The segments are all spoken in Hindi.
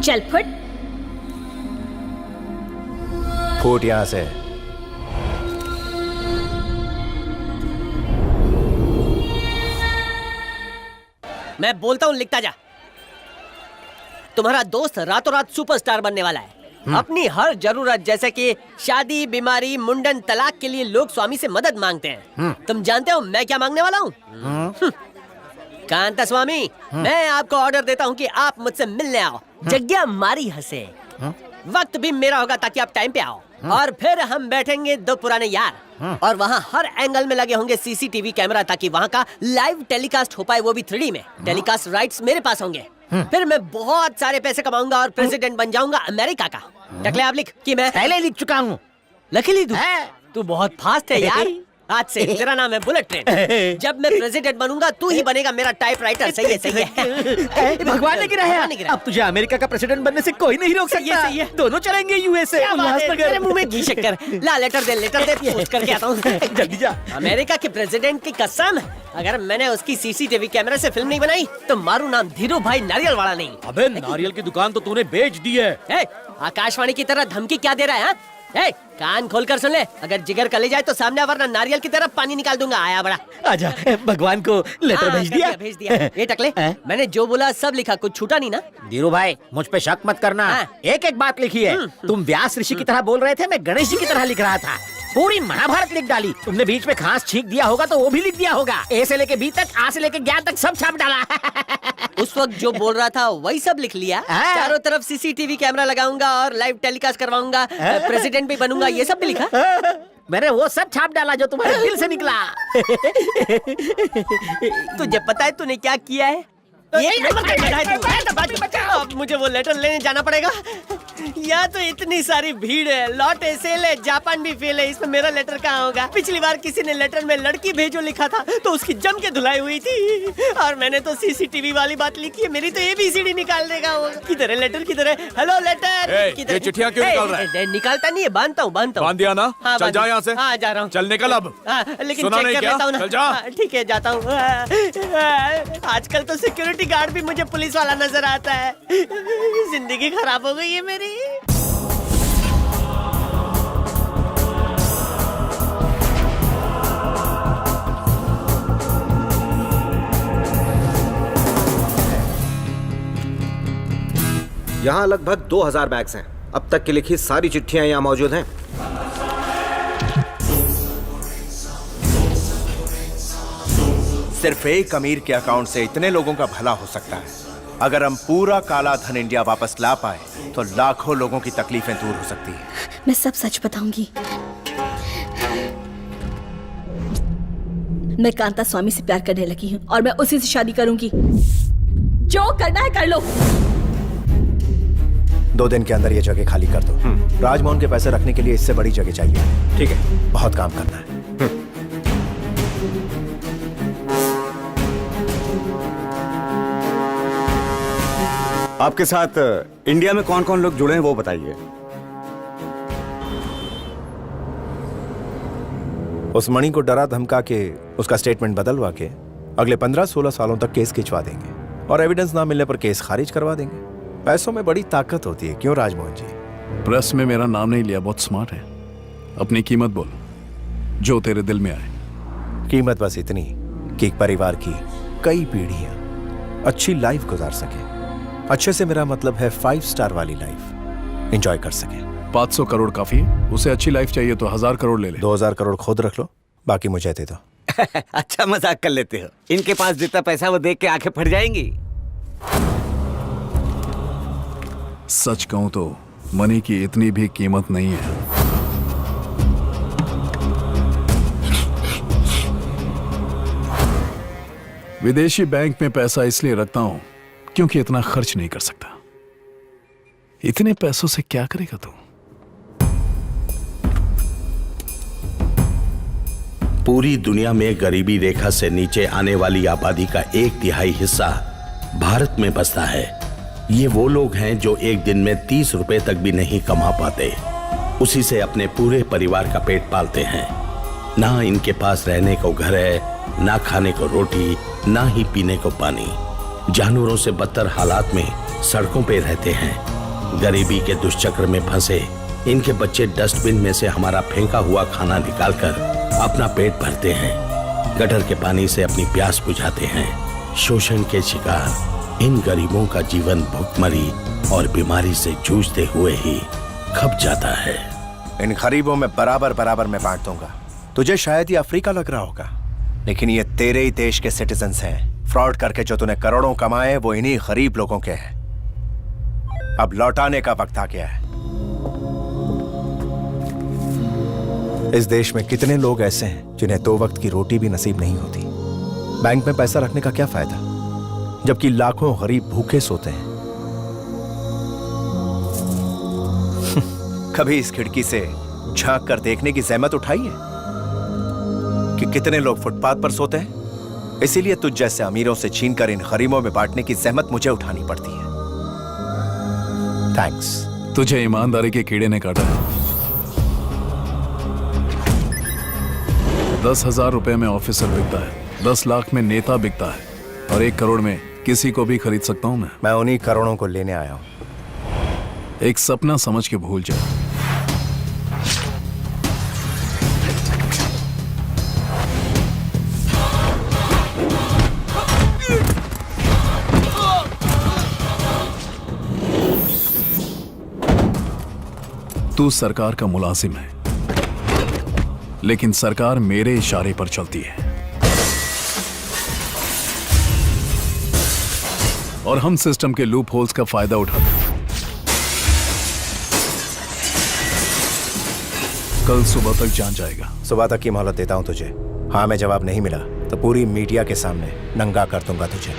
चल फुट। फूट यहां से। मैं बोलता हूँ लिखता जा। तुम्हारा दोस्त रातों रात सुपरस्टार बनने वाला है। अपनी हर जरूरत जैसे कि शादी, बीमारी, मुंडन, तलाक के लिए लोग स्वामी से मदद मांगते हैं। तुम जानते हो मैं क्या मांगने वाला हूँ? कांता स्वामी, मैं आपको ऑर्डर देता हूँ कि आप मुझसे मिलने आओ। जग्या मारी हंसे, वक्त भी मेरा होगा ताकि आप टाइम पे आओ। और फिर हम बैठेंगे दो पुराने यार, और वहाँ हर एंगल में लगे होंगे सीसीटीवी कैमरा ताकि वहाँ का लाइव टेलीकास्ट हो पाए, वो भी 3D में। टेलीकास्ट राइट्स मेरे पास होंगे। फिर मैं बहुत सारे पैसे कमाऊंगा और प्रेसिडेंट बन जाऊंगा अमेरिका का। टकले आप लिख कि मैं पहले लिख चुका हूँ। लकीली तू बहुत फास्ट है यार। आज से तेरा नाम है बुलेट ट्रेन। जब मैं प्रेसिडेंट बनूंगा तू ही बनेगा मेरा टाइपराइटर। सही है, सही है। भगवान ने गिरा है। अब तुझे अमेरिका का प्रेसिडेंट बनने से कोई नहीं रोक सकता। सही है। दोनों चलेंगे यूएसए। तेरे मुंह में घी शक्कर। ला लेटर दे पूछ करके आता हूँ। जल्दी जा। अमेरिका के प्रेसिडेंट की कसम, अगर मैंने उसकी सीसीटीवी कैमरे से फिल्म नहीं बनाई तो मारू नाम धीरू भाई नारियल वाला नहीं। अबे नारियल की दुकान तो तूने बेच दी है। आकाशवाणी की तरह धमकी क्या दे रहा है? कान खोल कर सुन ले, अगर जिगर कले जाए तो सामने वरना नारियल की तरह पानी निकाल दूंगा। आया बड़ा। आजा, भगवान को लेटर भेज दिया। भेज दिया। ये टकले, मैंने जो बोला सब लिखा, कुछ छूटा नहीं ना? धीरू भाई मुझ पे शक मत करना। एक एक बात लिखी है। तुम व्यास ऋषि की तरह बोल रहे थे, मैं गणेश जी की तरह लिख रहा था। पूरी महाभारत लिख डाली। तुमने बीच में खास छींक दिया होगा तो वो भी लिख दिया होगा। ए से लेके बी तक, आ से लेके ज्ञान तक सब छाप डाला। उस वक्त जो बोल रहा था वही सब लिख लिया। चारों तरफ सीसीटीवी कैमरा लगाऊंगा और लाइव टेलीकास्ट करवाऊंगा, प्रेसिडेंट भी बनूंगा, ये सब भी लिखा। मैंने वो सब छाप डाला जो तुम्हारे दिल से निकला। तुझे पता है तूने क्या किया है? अब मुझे वो लेटर लेने जाना पड़ेगा। यहाँ तो इतनी सारी भीड़ है, लॉट सेल है, जापान भी फेल है, इसमें मेरा लेटर कहाँ होगा? पिछली बार किसी ने लेटर में लड़की भेजो लिखा था तो उसकी जम के धुलाई हुई थी, और मैंने तो सीसीटीवी वाली बात लिखी है। मेरी तो ABCD निकाल देगा वो। किधर है लेटर, किधर है? हेलो लेटर, ये चिट्ठियाँ क्यों निकाल रहा है? निकालता नहीं है, बांधता हूँ। बांध दिया ना? चल जा यहाँ से। हाँ जा रहा हूँ। चल निकल अब। लेकिन सुना चेक नहीं कर क्या? लेता हूँ ना। चल जा। ठीक है, जाता हूँ। आजकल तो सिक्योरिटी गार्ड भी मुझे पुलिस वाला नजर आता है। जिंदगी खराब हो गई है मेरी। यहाँ लगभग 2000 बैग्स हैं। अब तक की लिखी सारी चिट्ठियां यहाँ मौजूद हैं। सिर्फ एक अमीर के अकाउंट से इतने लोगों का भला हो सकता है। अगर हम पूरा काला धन इंडिया वापस ला पाए तो लाखों लोगों की तकलीफें दूर हो सकती हैं। मैं सब सच बताऊंगी। मैं कांता स्वामी से प्यार करने लगी हूँ और मैं उसी से शादी करूंगी। जो करना है कर लो। 2 दिन के अंदर ये जगह खाली कर दो। राजमोहन के पैसे रखने के लिए इससे बड़ी जगह चाहिए। ठीक है, बहुत काम करना है। आपके साथ इंडिया में कौन कौन लोग जुड़े हैं वो बताइए। उस मणि को डरा धमका के उसका स्टेटमेंट बदलवा के अगले 15-16 सालों तक केस खिंचवा देंगे और एविडेंस ना मिलने पर केस खारिज करवा देंगे। पैसों में बड़ी ताकत होती है, क्यों राजमोहन जी? प्रेस में मेरा नाम नहीं लिया, बहुत स्मार्ट है। अपनी कीमत बोल, जो तेरे दिल में आए। कीमत बस इतनी कि एक परिवार की कई पीढ़ियां अच्छी लाइफ गुजार सके। अच्छे से मेरा मतलब है 5 स्टार वाली लाइफ एंजॉय कर सके। 500 करोड़ काफी है? उसे अच्छी लाइफ चाहिए तो 1000 करोड़ ले ले। 2000 करोड़ खुद रख लो, बाकी मुझे दे दो। अच्छा मजाक कर लेते हो। इनके पास जितना पैसा वो देख के आंखें फट जाएंगी। सच कहूं तो मनी की इतनी भी कीमत नहीं है। विदेशी बैंक में पैसा इसलिए रखता हूं क्योंकि इतना खर्च नहीं कर सकता। इतने पैसों से क्या करेगा तू? पूरी दुनिया में गरीबी रेखा से नीचे आने वाली आबादी का 1/3 हिस्सा भारत में बसता है। ये वो लोग हैं जो एक दिन में 30 रुपए तक भी नहीं कमा पाते। उसी से अपने पूरे परिवार का पेट पालते हैं। ना इनके पास रहने को घर है, ना खाने को रोटी, ना ही पीने को पानी। जानवरों से बदतर हालात में सड़कों पे रहते हैं। गरीबी के दुष्चक्र में फंसे इनके बच्चे डस्टबिन में से हमारा फेंका हुआ खाना निकालकर अपना पेट भरते हैं, गटर के पानी से अपनी प्यास बुझाते हैं। शोषण के शिकार इन गरीबों का जीवन भुखमरी और बीमारी से जूझते हुए ही खप जाता है। इन गरीबों में बराबर बराबर मैं बांट दूंगा। तुझे शायद ये अफ्रीका लग रहा होगा, लेकिन ये तेरे ही देश के सिटीजन्स हैं। फ्रॉड करके जो तूने करोड़ों कमाए वो इन्हीं गरीब लोगों के हैं। अब लौटाने का वक्त आ गया है। इस देश में कितने लोग ऐसे हैं जिन्हें 2 वक्त की रोटी भी नसीब नहीं होती। बैंक में पैसा रखने का क्या फायदा जबकि लाखों गरीब भूखे सोते हैं। कभी इस खिड़की से झांक कर देखने की जहमत उठाई है कि कितने लोग फुटपाथ पर सोते हैं? इसीलिए तुझ जैसे अमीरों से छीनकर इन गरीबों में बांटने की जहमत मुझे उठानी पड़ती है। थैंक्स। तुझे ईमानदारी के कीड़े ने काटा है। 10,000 रुपए में ऑफिसर बिकता है, 10 लाख में नेता बिकता है, और 1 करोड़ में किसी को भी खरीद सकता हूं मैं। मैं उन्हीं करोड़ों को लेने आया हूं। एक सपना समझ के भूल जा। तू सरकार का मुलाजिम है, लेकिन सरकार मेरे इशारे पर चलती है और हम सिस्टम के लूप होल्स का फायदा उठाते हैं। कल सुबह तक जान जाएगा। सुबह तक की मोहलत देता हूं तुझे। हाँ में जवाब नहीं मिला तो पूरी मीडिया के सामने नंगा कर दूंगा तुझे।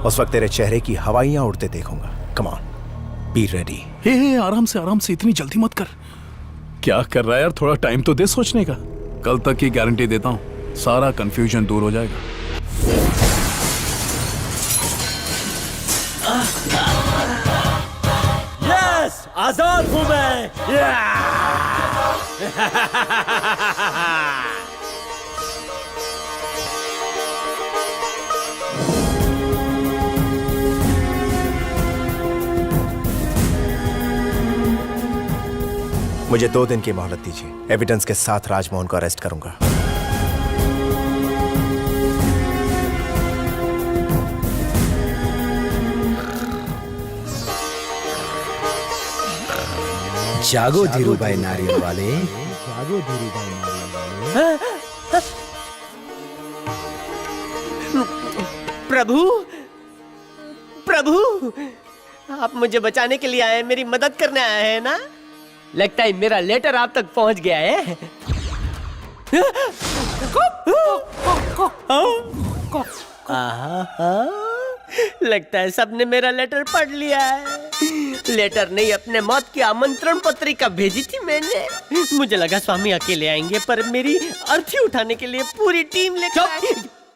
उस वक्त तेरे चेहरे की हवाइयां उड़ते देखूंगा। Come on, be ready. हे आराम से इतनी जल्दी मत कर। क्या कर रहा है यार, थोड़ा टाइम तो दे सोचने का। कल तक की गारंटी देता हूं, सारा कंफ्यूजन दूर हो जाएगा। यस, आजाद हूं मैं। मुझे 2 दिन की मोहलत दीजिए। एविडेंस के साथ राजमोहन को अरेस्ट करूंगा। जागो धीरूभाई नारियल वाले, जागो धीरूभाई नारियल वाले। प्रभु, प्रभु, आप मुझे बचाने के लिए आए, मेरी मदद करने आए हैं ना? लगता है मेरा लेटर आप तक पहुंच गया है। लगता है सबने मेरा लेटर पढ़ लिया है। लेटर नहीं, अपने मौत की आमंत्रण पत्रिका भेजी थी मैंने। मुझे लगा स्वामी अकेले आएंगे, पर मेरी अर्थी उठाने के लिए पूरी टीम लेकर आए।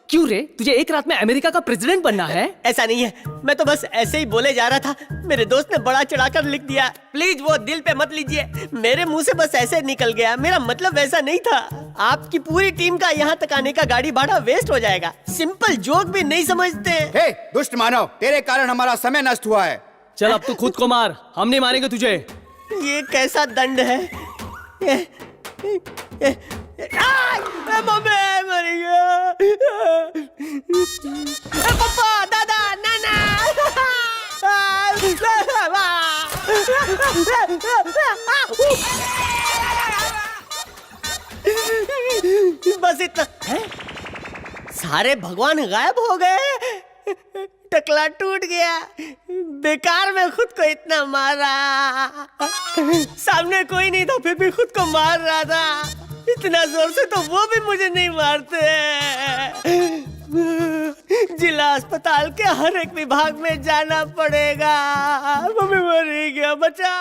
क्यों रे, तुझे एक रात में अमेरिका का प्रेसिडेंट बनना है? ऐसा नहीं है, मैं तो बस ऐसे ही बोले जा रहा था। मेरे दोस्त ने बड़ा चढ़ाकर लिख दिया। प्लीज वो दिल पे मत लीजिए, मेरे मुंह से बस ऐसे निकल गया। मेरा मतलब वैसा नहीं था। आपकी पूरी टीम का यहाँ तक आने का गाड़ी भाड़ा वेस्ट हो जाएगा। सिंपल जोक भी नहीं समझते। हे दुष्ट मानव, तेरे कारण हमारा समय नष्ट हुआ है। चल अब तू खुद को मार, हम नहीं मारेंगे तुझे। ये कैसा दंड है? मर गया। पापा, दादा, नाना। बस इतना है? सारे भगवान गायब हो गए। टकला टूट गया। बेकार में खुद को इतना मारा। सामने कोई नहीं था, फिर भी खुद को मार रहा था। इतना जोर से तो वो भी मुझे नहीं मारते। जिला अस्पताल के हर एक विभाग में जाना पड़ेगा। मम्मी मर ही गया, बचा।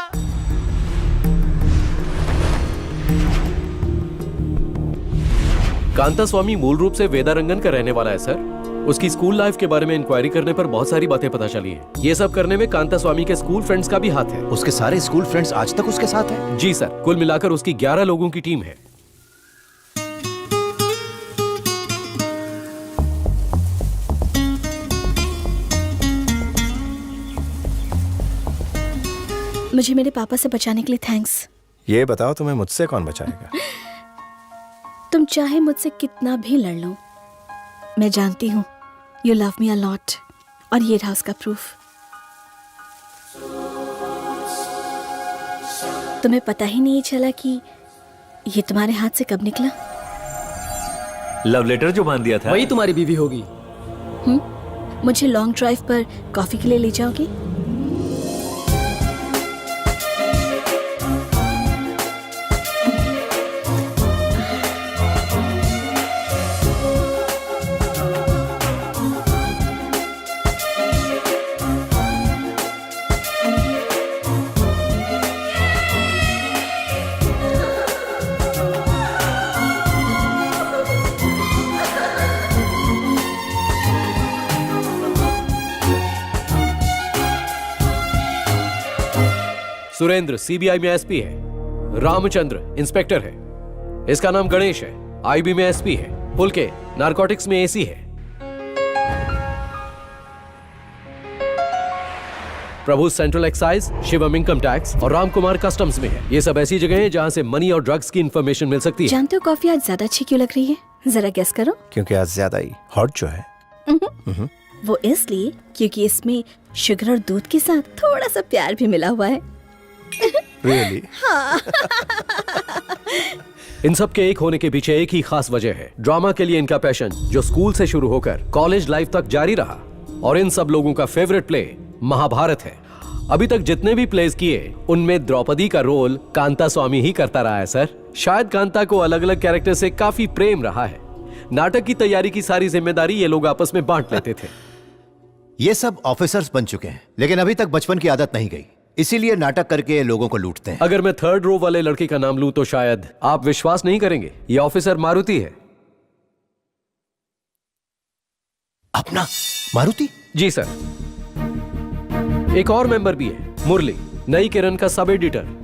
कांता स्वामी मूल रूप से वेदारंगन का रहने वाला है सर। उसकी स्कूल लाइफ के बारे में इंक्वायरी करने पर बहुत सारी बातें पता चली हैं। ये सब करने में कांता स्वामी के स्कूल फ्रेंड्स का भी हाथ है। उसके सारे स्कूल फ्रेंड्स आज तक उसके साथ हैं? जी सर, कुल मिलाकर उसकी 11 लोगों की टीम है। मुझे मेरे पापा से बचाने के लिए थैंक्स। ये बताओ तुम्हें मुझसे कौन बचाएगा? तुम चाहे मुझसे कितना भी लड़ लो, मैं जानती हूँ you love me a lot, और ये रहा उसका प्रूफ। तुम्हें पता ही नहीं चला कि ये तुम्हारे हाथ से कब निकला। लव लेटर जो बांध दिया था वही तुम्हारी बीवी होगी। मुझे लॉन्ग ड्राइव पर कॉफी के लिए ले जाओगे? सुरेंद्र सीबीआई में एसपी है, रामचंद्र इंस्पेक्टर है, इसका नाम गणेश है, आईबी में एसपी है, पुलके नारकोटिक्स में एसी है, Prabhu central excise, Shivam income tax और राम कुमार कस्टम्स में है। ये सब ऐसी जगह हैं जहां से मनी और ड्रग्स की इंफॉर्मेशन मिल सकती है। जानते हो कॉफी आज ज्यादा अच्छी क्यों लग रही है? जरा गेस करो। क्योंकि आज ज्यादा ही हॉट जो है। वो इसलिए क्योंकि इसमें शुगर और दूध के साथ थोड़ा सा प्यार भी मिला हुआ है। Really? इन सब के एक होने के पीछे एक ही खास वजह है, ड्रामा के लिए इनका पैशन जो स्कूल से शुरू होकर कॉलेज लाइफ तक जारी रहा। और इन सब लोगों का फेवरेट प्ले महाभारत है। अभी तक जितने भी प्लेस किए उनमें द्रौपदी का रोल कांता स्वामी ही करता रहा है सर। शायद कांता को अलग अलग कैरेक्टर से काफी प्रेम रहा है। नाटक की तैयारी की सारी जिम्मेदारी ये लोग आपस में बांट लेते थे। ये सब ऑफिसर्स बन चुके हैं, लेकिन अभी तक बचपन की आदत नहीं गई, इसीलिए नाटक करके लोगों को लूटते हैं। अगर मैं थर्ड रो वाले लड़के का नाम लूं तो शायद आप विश्वास नहीं करेंगे। ये ऑफिसर मारुति है। अपना मारुति? जी सर। एक और मेंबर भी है, मुरली, नई किरण का सब एडिटर।